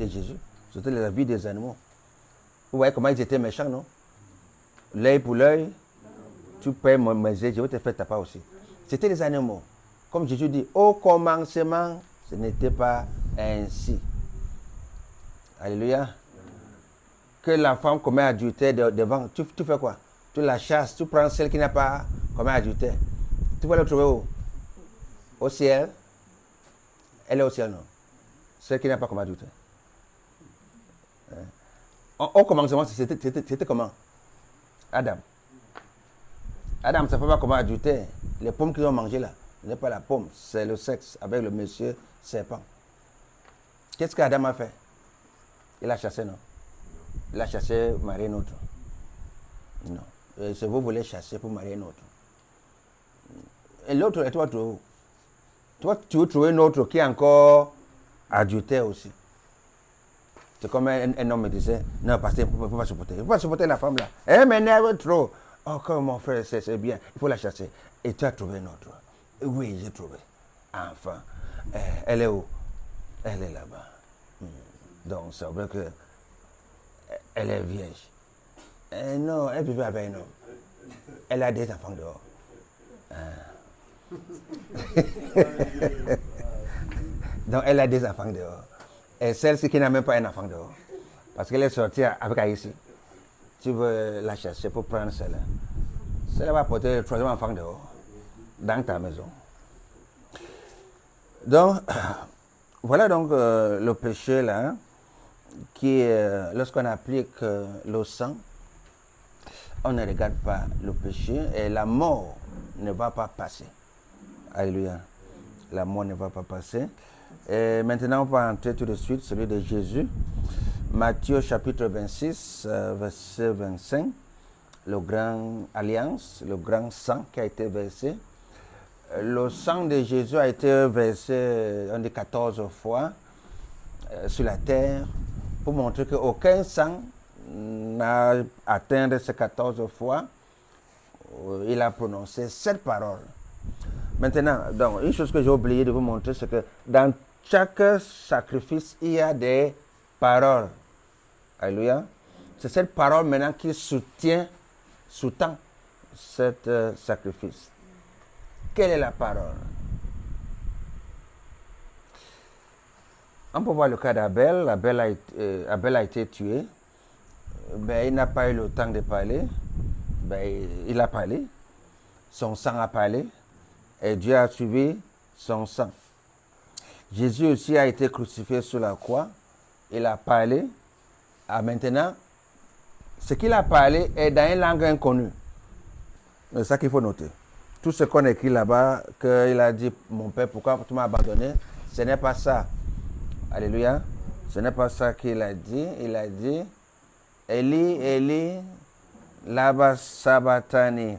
de Jésus. C'était la vie des animaux. Vous voyez comment ils étaient méchants, non? L'œil pour l'œil, tu paies mes yeux, je vais te faire ta part aussi. C'était les animaux. Comme Jésus dit, au commencement, ce n'était pas ainsi. Alléluia. Que la femme commet adultère devant, tu fais quoi? Tu la chasses, tu prends celle qui n'a pas commis adultère. Tu vas la trouver où? Au ciel. Elle est au ciel, non? Celle qui n'a pas commis adultère. Au commencement, c'était comment? Adam. Adam, ça ne fait pas comment adultère. Les pommes qu'ils ont mangées là, ce n'est pas la pomme, c'est le sexe avec le monsieur serpent. Qu'est-ce qu'Adam a fait? Il a chassé, non? Il a chassé marier un autre. Non. Si vous voulez chasser pour marier un autre. Et l'autre, et toi, tu où? Toi, tu veux trouver un autre qui est encore adultère aussi. C'est comme un homme me disait, non, parce qu'il ne faut pas supporter. Il ne faut pas supporter la femme là. Elle m'énerve trop. Oh, comme mon frère, c'est bien, il faut la chasser. Et tu as trouvé une autre. Oui, j'ai trouvé. Enfin, elle est où? Elle est là-bas. Donc, c'est vrai que elle est vierge. Non, elle vivait avec un homme. Elle a des enfants dehors. Donc, elle a des enfants dehors. Et celle-ci qui n'a même pas un enfant dehors. Parce qu'elle est sortie avec Aïssi. Tu veux la chercher pour prendre celle-là. Celle-là va porter le troisième enfant dehors. Dans ta maison. Donc, voilà donc le péché là. Qui est, lorsqu'on applique le sang, on ne regarde pas le péché et la mort ne va pas passer. Alléluia. La mort ne va pas passer. Et maintenant, on va entrer tout de suite celui de Jésus. Matthieu chapitre 26, verset 25. Le grand alliance, le grand sang qui a été versé. Le sang de Jésus a été versé, on dit 14 fois sur la terre pour montrer qu'aucun sang n'a atteint ces 14 fois. Il a prononcé cette parole. Maintenant, donc, une chose que j'ai oublié de vous montrer, c'est que dans chaque sacrifice, il y a des paroles. Alléluia. C'est cette parole maintenant qui sous-tend cet sacrifice. Quelle est la parole? On peut voir le cas d'Abel. Abel a été tué. Ben, il n'a pas eu le temps de parler. Ben, il a parlé. Son sang a parlé. Et Dieu a suivi son sang. Jésus aussi a été crucifié sur la croix. Il a parlé. Maintenant, ce qu'il a parlé est dans une langue inconnue. C'est ça qu'il faut noter. Tout ce qu'on écrit là-bas, qu'il a dit, mon Père, pourquoi tu m'as abandonné? Ce n'est pas ça. Alléluia. Ce n'est pas ça qu'il a dit. Il a dit, Eli, Eli, lama sabachthani.